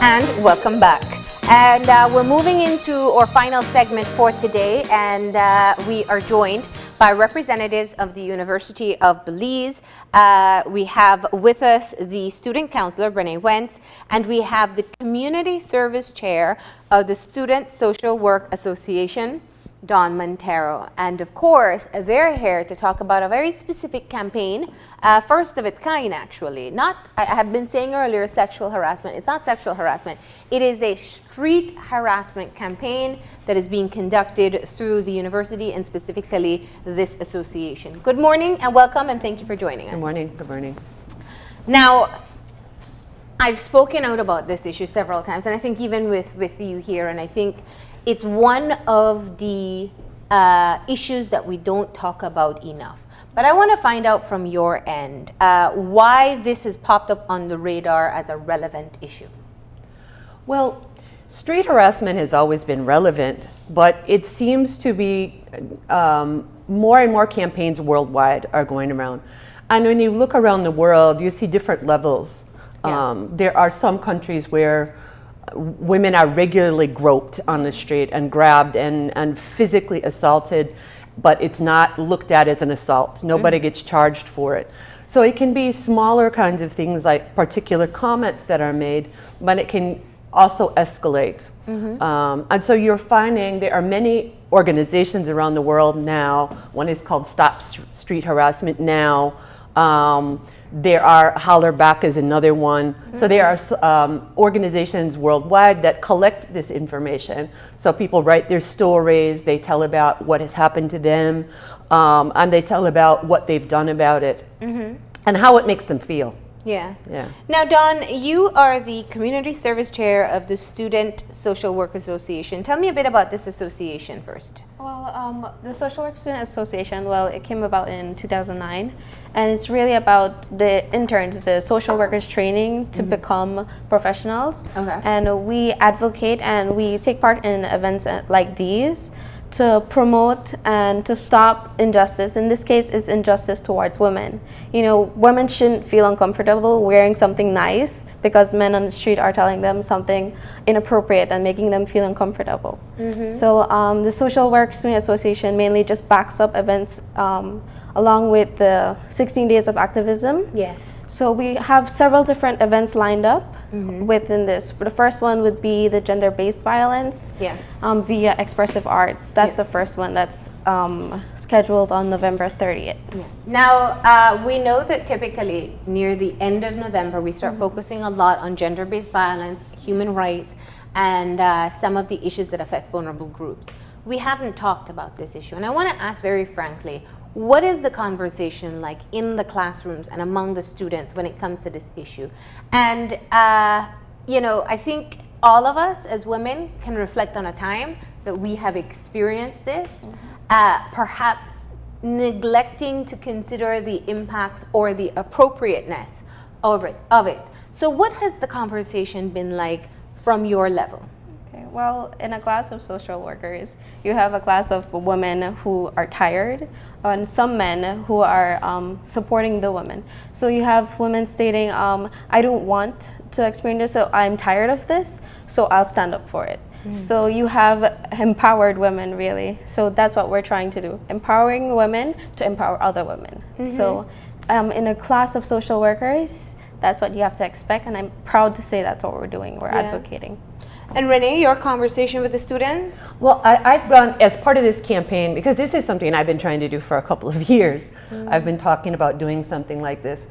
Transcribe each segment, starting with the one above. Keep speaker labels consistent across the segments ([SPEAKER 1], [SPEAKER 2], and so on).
[SPEAKER 1] And welcome back. And we're moving into our final segment for today, and we are joined by representatives of the University of Belize. We have with us the student counselor, Renee Wentz, and we have the community service chair of the Student Social Work Association, Don Montero. And of course, they're here to talk about a very specific campaign, first of its kind actually. I have been saying earlier sexual harassment. It's not sexual harassment. It is a street harassment campaign that is being conducted through the university and specifically this association. Good morning and welcome, and thank you for joining us.
[SPEAKER 2] Good morning. Good morning.
[SPEAKER 1] Now, I've spoken out about this issue several times, and I think even with you here, and I think it's one of the issues that we don't talk about enough. But I want to find out from your end why this has popped up on the radar as a relevant issue.
[SPEAKER 2] Well, street harassment has always been relevant, but it seems to be more and more campaigns worldwide are going around. And when you look around the world, you see different levels.
[SPEAKER 1] Yeah.
[SPEAKER 2] There are some countries where women are regularly groped on the street and grabbed and physically assaulted, but it's not looked at as an assault. Nobody gets charged for it. So it can be smaller kinds of things like particular comments that are made, but it can also escalate. And so you're finding there are many organizations around the world now. One is called Stop Street Harassment Now. There are Holler Back is another one. So there are organizations worldwide that collect this information. So people write their stories, they tell about what has happened to them, and they tell about what they've done about it and how it makes them feel.
[SPEAKER 1] Yeah.
[SPEAKER 2] Yeah.
[SPEAKER 1] Now, Dawn, you are the community service chair of the Student Social Work Association. Tell me a bit about this association first.
[SPEAKER 3] Well, the Social Work Student Association, well, it came about in 2009, and it's really about the interns, the social workers training to become professionals.
[SPEAKER 1] Okay.
[SPEAKER 3] And we advocate and we take part in events like these to promote and to stop injustice. In this case, it's injustice towards women. You know, women shouldn't feel uncomfortable wearing something nice because men on the street are telling them something inappropriate and making them feel uncomfortable. So the Social Work Student Association mainly just backs up events along with the 16 days of activism.
[SPEAKER 1] Yes.
[SPEAKER 3] So we have several different events lined up within this. The first one would be the gender-based violence via expressive arts. That's the first one that's scheduled on November 30th.
[SPEAKER 1] Now, we know that typically near the end of November, we start focusing a lot on gender-based violence, human rights, and some of the issues that affect vulnerable groups. We haven't talked about this issue, and I want to ask very frankly, what is the conversation like in the classrooms and among the students when it comes to this issue? And, you know, I think all of us as women can reflect on a time that we have experienced this, perhaps neglecting to consider the impacts or the appropriateness of it. So what has the conversation been like from your level?
[SPEAKER 3] Well, in a class of social workers, you have a class of women who are tired and some men who are supporting the women. So you have women stating, I don't want to experience this, so I'm tired of this, so I'll stand up for it. So you have empowered women, really. So that's what we're trying to do, empowering women to empower other women. So in a class of social workers, that's what you have to expect, and I'm proud to say that's what we're doing. We're advocating.
[SPEAKER 1] And Renee, your conversation with the students?
[SPEAKER 2] Well, I've gone as part of this campaign, because this is something I've been trying to do for a couple of years. I've been talking about doing something like this.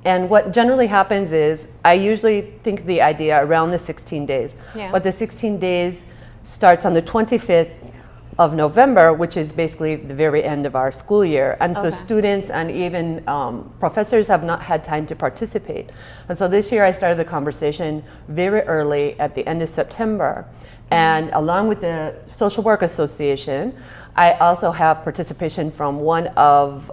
[SPEAKER 2] And what generally happens is I usually think of the idea around the 16 days. But the 16 days starts on the 25th of November, which is basically the very end of our school year. And so students and even professors have not had time to participate. And so this year I started the conversation very early at the end of September. And along with the Social Work Association, I also have participation from one of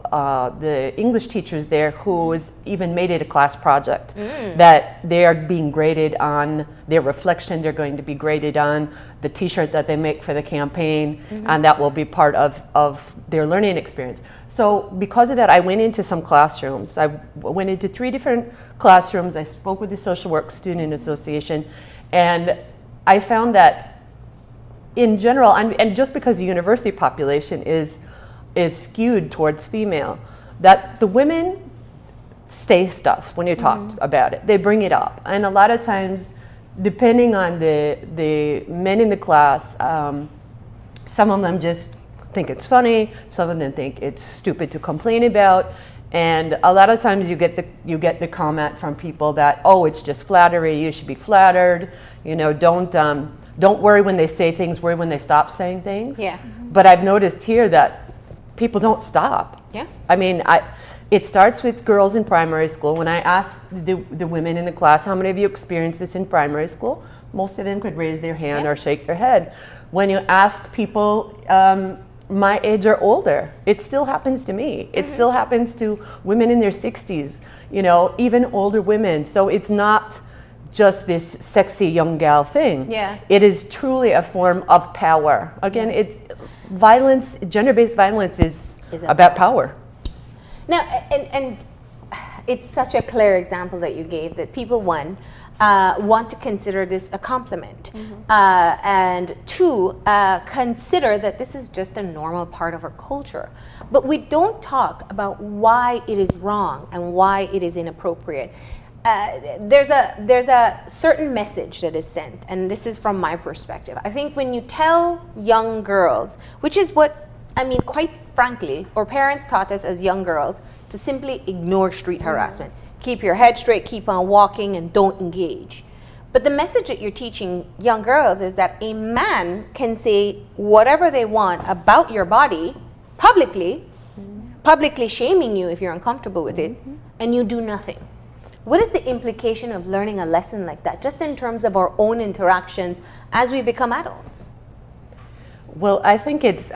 [SPEAKER 2] the English teachers there who has even made it a class project that they are being graded on their reflection. They're going to be graded on the t-shirt that they make for the campaign, and that will be part of their learning experience. So because of that, I went into some classrooms. I went into 3 different classrooms. I spoke with the Social Work Student Association, And I found that in general, and just because the university population is skewed towards female, that the women say stuff when you talk about it. They bring it up. And a lot of times, depending on the men in the class, some of them just think it's funny, some of them think it's stupid to complain about. And a lot of times you get the comment from people that, oh, it's just flattery, you should be flattered, you know, don't worry when they say things, worry when they stop saying things.
[SPEAKER 1] Yeah.
[SPEAKER 2] But I've noticed here that people don't stop.
[SPEAKER 1] Yeah.
[SPEAKER 2] I mean, it starts with girls in primary school. When I asked the women in the class, how many of you experienced this in primary school? Most of them could raise their hand or shake their head. When you ask people my age or older, it still happens to me. It still happens to women in their 60s, you know, even older women. So it's not just this sexy young gal thing.
[SPEAKER 1] Yeah.
[SPEAKER 2] It is truly a form of power. Again, it's violence, gender-based violence is about power.
[SPEAKER 1] Now, and it's such a clear example that you gave that people, one, want to consider this a compliment, and two, consider that this is just a normal part of our culture. But we don't talk about why it is wrong and why it is inappropriate. There's a certain message that is sent, and this is from my perspective. I think when you tell young girls, which is what, I mean, quite frankly, our parents taught us as young girls to simply ignore street harassment. Keep your head straight, keep on walking, and don't engage. But the message that you're teaching young girls is that a man can say whatever they want about your body publicly, publicly shaming you if you're uncomfortable with it, and you do nothing. What is the implication of learning a lesson like that, just in terms of our own interactions as we become adults?
[SPEAKER 2] Well, I think it's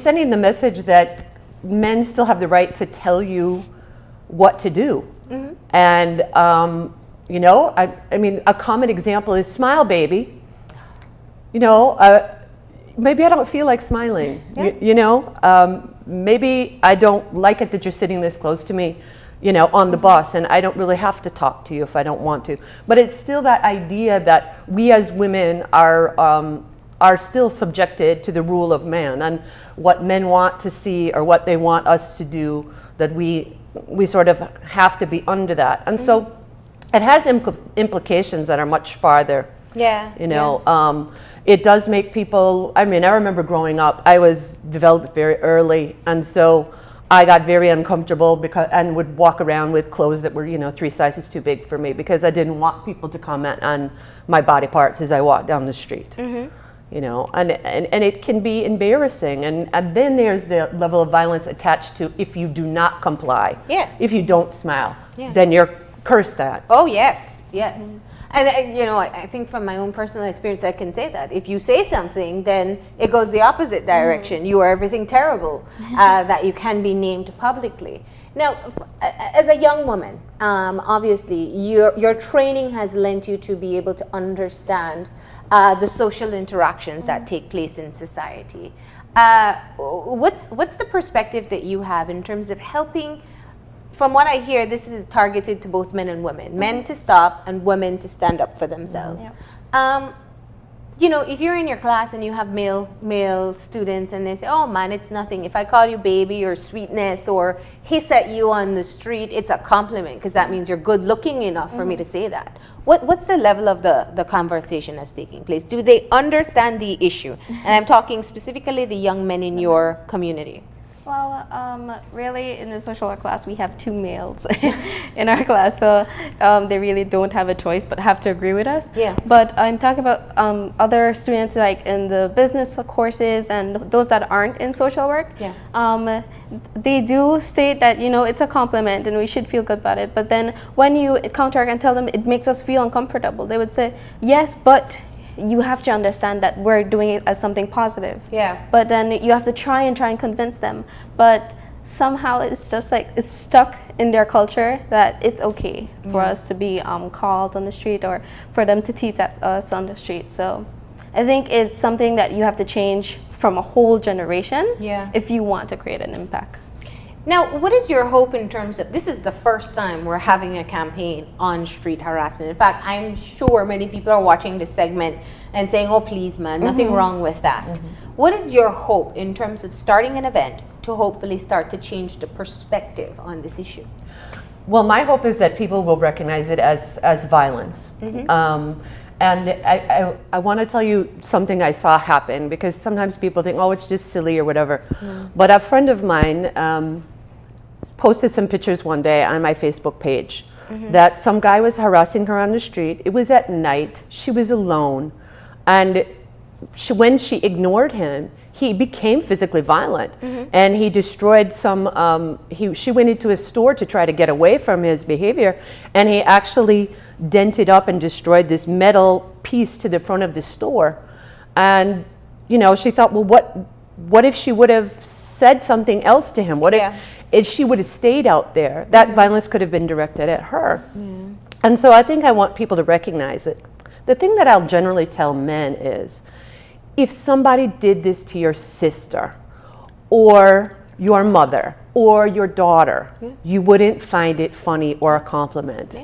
[SPEAKER 2] sending the message that men still have the right to tell you what to do. And, you know, I mean, a common example is smile, baby. You know, maybe I don't feel like smiling, you know, maybe I don't like it that you're sitting this close to me, you know, on the bus, and I don't really have to talk to you if I don't want to. But it's still that idea that we as women are still subjected to the rule of man, and what men want to see or what they want us to do, that we sort of have to be under that. And so it has implications that are much farther.
[SPEAKER 1] Yeah.
[SPEAKER 2] You know, it does make people, I mean, I remember growing up, I was developed very early, and so I got very uncomfortable and would walk around with clothes that were, you know, 3 sizes too big for me, because I didn't want people to comment on my body parts as I walked down the street. You know, and it can be embarrassing, and then there's the level of violence attached to if you do not comply.
[SPEAKER 1] Yeah.
[SPEAKER 2] If you don't smile, then you're cursed at.
[SPEAKER 1] Oh yes, yes. And you know, I think from my own personal experience, I can say that if you say something, then it goes the opposite direction. You are everything terrible that you can be named publicly. Now, as a young woman, obviously, your training has lent you to be able to understand the social interactions that take place in society. What's the perspective that you have in terms of helping? From what I hear, this is targeted to both men and women. Men to stop and women to stand up for themselves. You know, if you're in your class and you have male students and they say, oh man, it's nothing. If I call you baby or sweetness or hiss at you on the street, it's a compliment, because that means you're good looking enough for me to say that. What's the level of the conversation that's taking place? Do they understand the issue? And I'm talking specifically the young men in your community.
[SPEAKER 3] Well, really, in the social work class, we have 2 males in our class, so they really don't have a choice but have to agree with us.
[SPEAKER 1] Yeah.
[SPEAKER 3] But I'm talking about other students, like in the business courses and those that aren't in social work.
[SPEAKER 1] Yeah.
[SPEAKER 3] They do state that, you know, it's a compliment and we should feel good about it. But then when you counteract and tell them it makes us feel uncomfortable, they would say, yes, but you have to understand that we're doing it as something positive.
[SPEAKER 1] Yeah.
[SPEAKER 3] But then you have to try and convince them. But somehow it's just like it's stuck in their culture that it's okay for us to be called on the street or for them to tease at us on the street. So I think it's something that you have to change from a whole generation if you want to create an impact.
[SPEAKER 1] Now, what is your hope in terms of, this is the first time we're having a campaign on street harassment. In fact, I'm sure many people are watching this segment and saying, oh, please, man, nothing wrong with that. What is your hope in terms of starting an event to hopefully start to change the perspective on this issue?
[SPEAKER 2] Well, my hope is that people will recognize it as violence. And I want to tell you something I saw happen, because sometimes people think, oh, it's just silly or whatever. But a friend of mine posted some pictures one day on my Facebook page that some guy was harassing her on the street. It was at night. She was alone. And when she ignored him, he became physically violent, and he destroyed some, she went into his store to try to get away from his behavior, and he actually dented up and destroyed this metal piece to the front of the store. And, you know, she thought, well, what if she would have said something else to him? What if she would have stayed out there? That violence could have been directed at her. And so I think I want people to recognize it. The thing that I'll generally tell men is, if somebody did this to your sister or your mother or your daughter, you wouldn't find it funny or a compliment.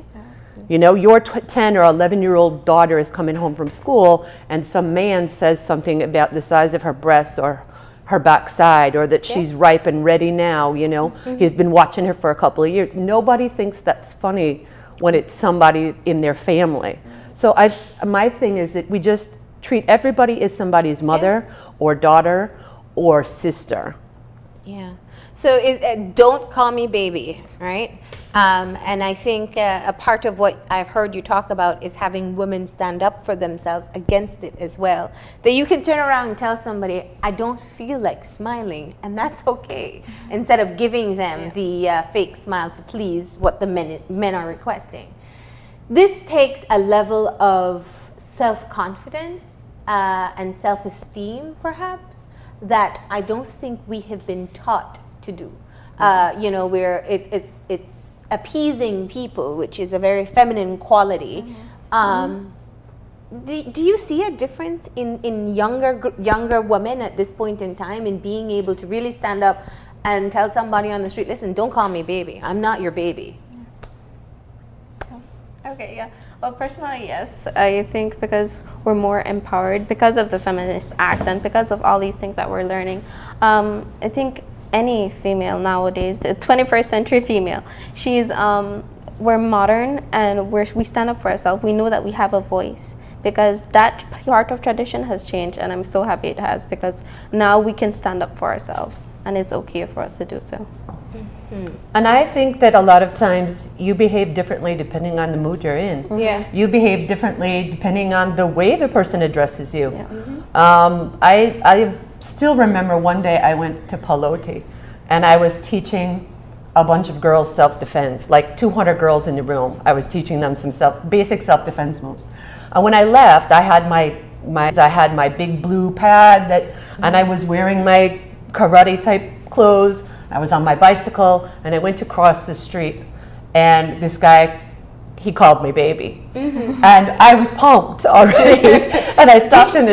[SPEAKER 2] You know, your 10 or 11-year-old daughter is coming home from school and some man says something about the size of her breasts or her backside, or that she's ripe and ready now, you know. He's been watching her for a couple of years. Nobody thinks that's funny when it's somebody in their family. So my thing is that we just treat everybody as somebody's mother or daughter or sister.
[SPEAKER 1] So don't call me baby, right? And I think a part of what I've heard you talk about is having women stand up for themselves against it as well. That you can turn around and tell somebody, I don't feel like smiling, and that's okay. Instead of giving them the fake smile to please what the men are requesting. This takes a level of self-confidence and self-esteem, perhaps, that I don't think we have been taught to do. You know, where it's appeasing people, which is a very feminine quality. Do you see a difference in younger women at this point in time in being able to really stand up and tell somebody on the street, listen, don't call me baby, I'm not your baby?
[SPEAKER 3] Okay, yeah. Well, personally, yes. I think because we're more empowered because of the Feminist Act and because of all these things that we're learning. I think any female nowadays, the 21st century female, we're modern and we stand up for ourselves. We know that we have a voice because that part of tradition has changed, and I'm so happy it has, because now we can stand up for ourselves and it's okay for us to do so.
[SPEAKER 2] And I think that a lot of times you behave differently depending on the mood you're in. You behave differently depending on the way the person addresses you. I still remember one day I went to Paloti and I was teaching a bunch of girls self-defense, like 200 girls in the room. I was teaching them some basic self-defense moves. And when I left, I had my big blue pad and I was wearing my karate type clothes. I was on my bicycle and I went to cross the street, and this guy, he called me baby. And I was pumped already. And I stopped in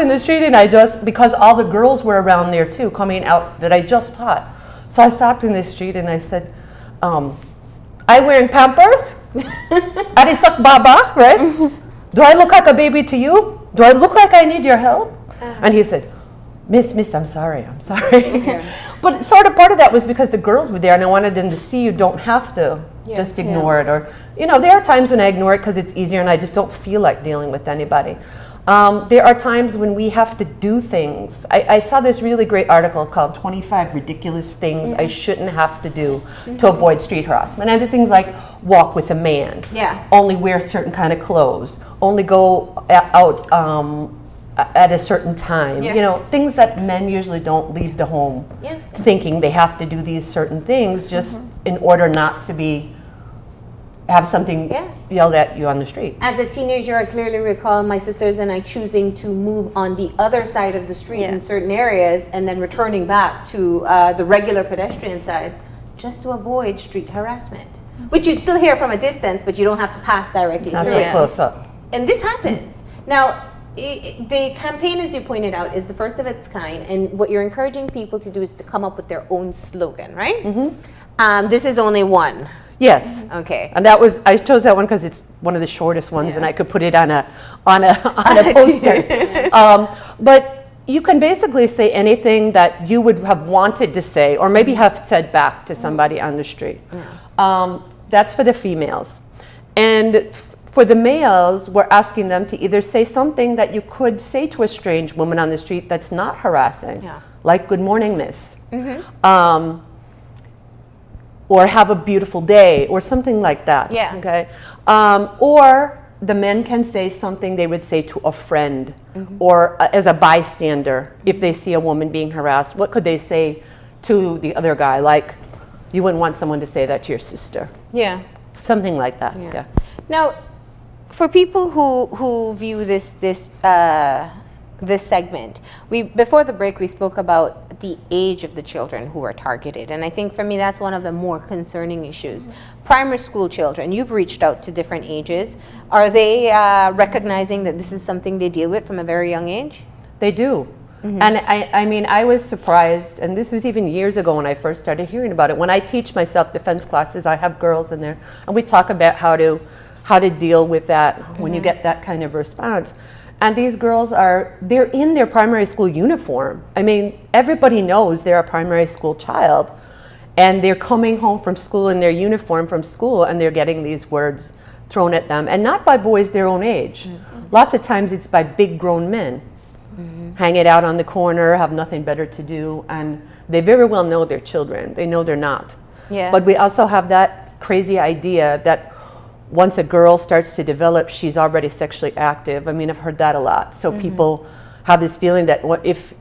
[SPEAKER 2] the street, and I just, because all the girls were around there too, coming out that I just taught. So I stopped in the street and I said, I wearing Pampers? Arisak Baba, right? Do I look like a baby to you? Do I look like I need your help? And he said, Miss, I'm sorry. But sort of part of that was because the girls were there and I wanted them to see you don't have to just ignore it. Or, you know, there are times when I ignore it because it's easier and I just don't feel like dealing with anybody. There are times when we have to do things. I saw this really great article called 25 Ridiculous Things I Shouldn't Have to Do to Avoid Street Harassment. And things like walk with a man, only wear certain kind of clothes, only go out at a certain time, you know, things that men usually don't leave the home thinking they have to do these certain things just in order not to have something yelled at you on the street.
[SPEAKER 1] As a teenager, I clearly recall my sisters and I choosing to move on the other side of the street in certain areas and then returning back to the regular pedestrian side just to avoid street harassment, which you'd still hear from a distance, but you don't have to pass directly through it.
[SPEAKER 2] Not so close up.
[SPEAKER 1] And this happens. Now, the campaign, as you pointed out, is the first of its kind, and what you're encouraging people to do is to come up with their own slogan, right? This is only one.
[SPEAKER 2] Yes.
[SPEAKER 1] Okay.
[SPEAKER 2] And that was, I chose that one because it's one of the shortest ones, and I could put it on a poster. But you can basically say anything that you would have wanted to say, or maybe have said back to somebody on the street. That's for the females. And for the males, we're asking them to either say something that you could say to a strange woman on the street that's not harassing, like "Good morning, miss," or "Have a beautiful day," or something like that. Okay. Or the men can say something they would say to a friend, or as a bystander, if they see a woman being harassed. What could they say to the other guy? Like, you wouldn't want someone to say that to your sister.
[SPEAKER 1] Yeah.
[SPEAKER 2] Something like that.
[SPEAKER 1] Now, for people who view this segment, before the break we spoke about the age of the children who are targeted, and I think for me that's one of the more concerning issues. Primary school children, you've reached out to different ages. Are they recognizing that this is something they deal with from a very young age?
[SPEAKER 2] They do. And I mean, I was surprised, and this was even years ago when I first started hearing about it. When I teach my self-defense classes, I have girls in there, and we talk about how to deal with that when you get that kind of response. And these girls they're in their primary school uniform. I mean, everybody knows they're a primary school child, and they're coming home from school in their uniform from school, and they're getting these words thrown at them, and not by boys their own age. Lots of times it's by big grown men. Hang it out on the corner, have nothing better to do, and they very well know they're children. They know they're not. But we also have that crazy idea that once a girl starts to develop, she's already sexually active. I mean, I've heard that a lot. So people have this feeling that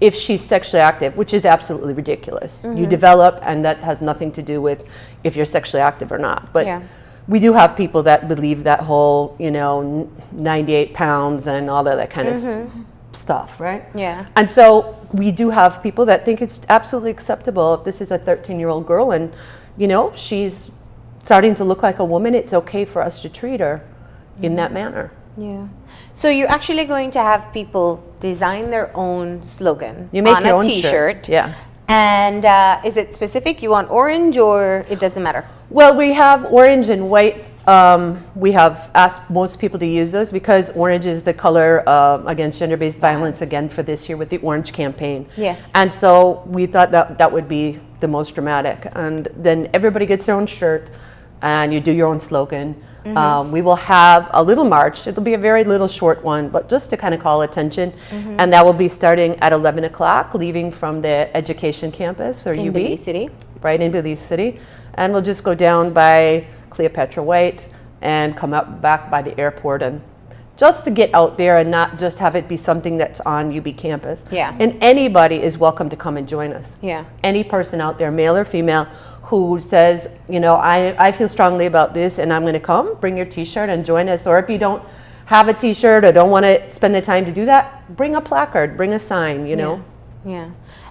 [SPEAKER 2] if she's sexually active, which is absolutely ridiculous, you develop, and that has nothing to do with if you're sexually active or not. But we do have people that believe that whole, 98 pounds and all of that kind of stuff, right? And so we do have people that think it's absolutely acceptable if this is a 13-year-old girl and, she's starting to look like a woman, it's okay for us to treat her in that manner.
[SPEAKER 1] So you're actually going to have people design their own slogan
[SPEAKER 2] you make
[SPEAKER 1] on
[SPEAKER 2] your
[SPEAKER 1] a
[SPEAKER 2] own
[SPEAKER 1] t-shirt.
[SPEAKER 2] Shirt.
[SPEAKER 1] And is it specific? You want orange, or it doesn't matter?
[SPEAKER 2] Well, we have orange and white. We have asked most people to use those because orange is the color against gender-based violence, again, for this year with the Orange campaign. And so we thought that would be the most dramatic. And then everybody gets their own shirt, and you do your own slogan. We will have a little march. It'll be a very little short one, but just to kind of call attention. And that will be starting at 11 o'clock, leaving from the Education campus, or UB.
[SPEAKER 1] In Belize City.
[SPEAKER 2] Right, in Belize City. And we'll just go down by Cleopatra White and come up back by the airport, and just to get out there and not just have it be something that's on UB campus. And anybody is welcome to come and join us. Any person out there, male or female, who says, I feel strongly about this and I'm going to come, bring your t-shirt and join us. Or if you don't have a t-shirt or don't want to spend the time to do that, bring a placard, bring a sign,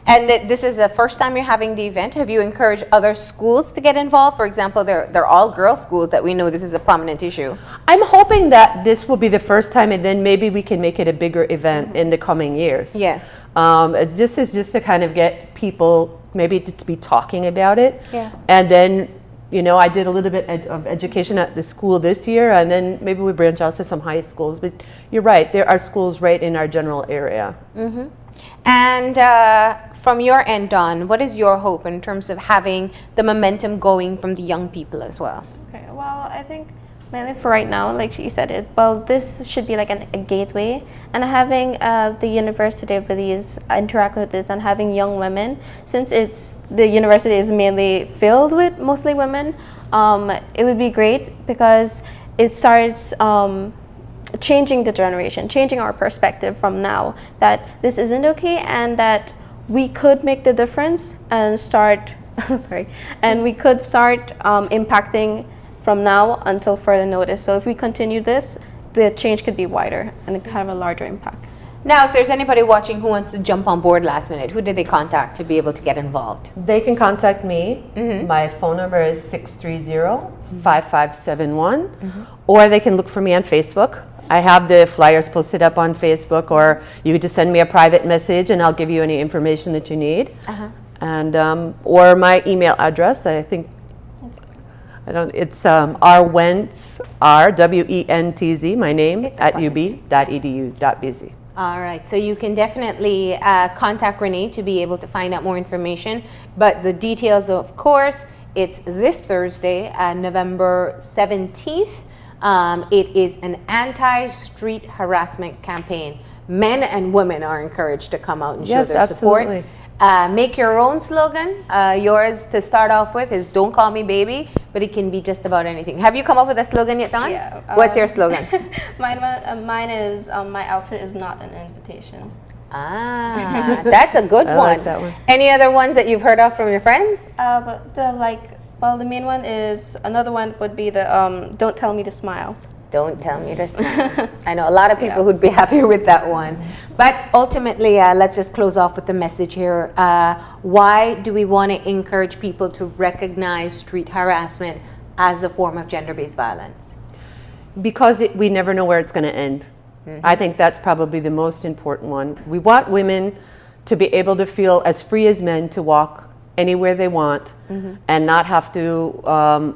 [SPEAKER 1] And this is the first time you're having the event. Have you encouraged other schools to get involved? For example, they're all girls schools that we know this is a prominent issue.
[SPEAKER 2] I'm hoping that this will be the first time, and then maybe we can make it a bigger event in the coming years. It's just to kind of get people maybe to be talking about it. And then, I did a little bit of education at the school this year, and then maybe we branch out to some high schools. But you're right, there are schools right in our general area.
[SPEAKER 1] And from your end, Dawn, what is your hope in terms of having the momentum going from the young people as well?
[SPEAKER 3] Okay, well, I think mainly for right now, like she said, this should be like a gateway, and having the University of Belize interact with this and having young women, since the university is mainly filled with mostly women, it would be great because it starts changing the generation, changing our perspective from now that this isn't okay, and that we could make the difference and start impacting from now until further notice. So if we continue this, the change could be wider and have a larger impact.
[SPEAKER 1] Now, if there's anybody watching who wants to jump on board last minute, who did they contact to be able to get involved?
[SPEAKER 2] They can contact me. My phone number is 630-5571, or they can look for me on Facebook. I have the flyers posted up on Facebook, or you could just send me a private message and I'll give you any information that you need. And or my email address, I think, it's rwentz, R-W-E-N-T-Z, my name, at ub.edu.bz.
[SPEAKER 1] All right, so you can definitely contact Renee to be able to find out more information. But the details, of course, it's this Thursday, November 17th. It is an anti-street harassment campaign. Men and women are encouraged to come out and show their
[SPEAKER 2] absolutely.
[SPEAKER 1] support. Make your own slogan. Yours to start off with is "Don't call me baby," but it can be just about anything. Have you come up with a slogan yet, Dawn?
[SPEAKER 3] Yeah.
[SPEAKER 1] What's your slogan?
[SPEAKER 3] Mine is my outfit is not an invitation.
[SPEAKER 1] Ah, that's a good
[SPEAKER 2] I
[SPEAKER 1] one.
[SPEAKER 2] like that one.
[SPEAKER 1] Any other ones that you've heard of from your friends?
[SPEAKER 3] But the main one is, another one would be the don't tell me to smile.
[SPEAKER 1] Don't tell me to smile. I know a lot of people who'd be happy with that one. But ultimately, let's just close off with the message here. Why do we want to encourage people to recognize street harassment as a form of gender-based violence?
[SPEAKER 2] Because we never know where it's going to end. I think that's probably the most important one. We want women to be able to feel as free as men to walk anywhere they want and not have to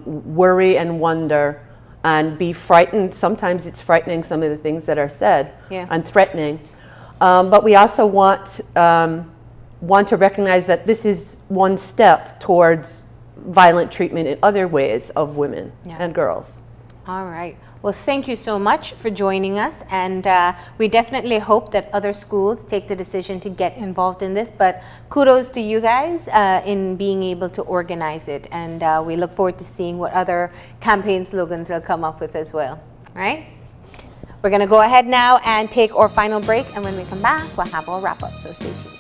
[SPEAKER 2] worry and wonder and be frightened. Sometimes it's frightening, some of the things that are said, and threatening. But we also want to recognize that this is one step towards violent treatment in other ways of women and girls.
[SPEAKER 1] All right. Well, thank you so much for joining us, and we definitely hope that other schools take the decision to get involved in this, but kudos to you guys in being able to organize it, and we look forward to seeing what other campaign slogans they'll come up with as well. All right? We're going to go ahead now and take our final break, and when we come back, we'll have our wrap-up, so stay tuned.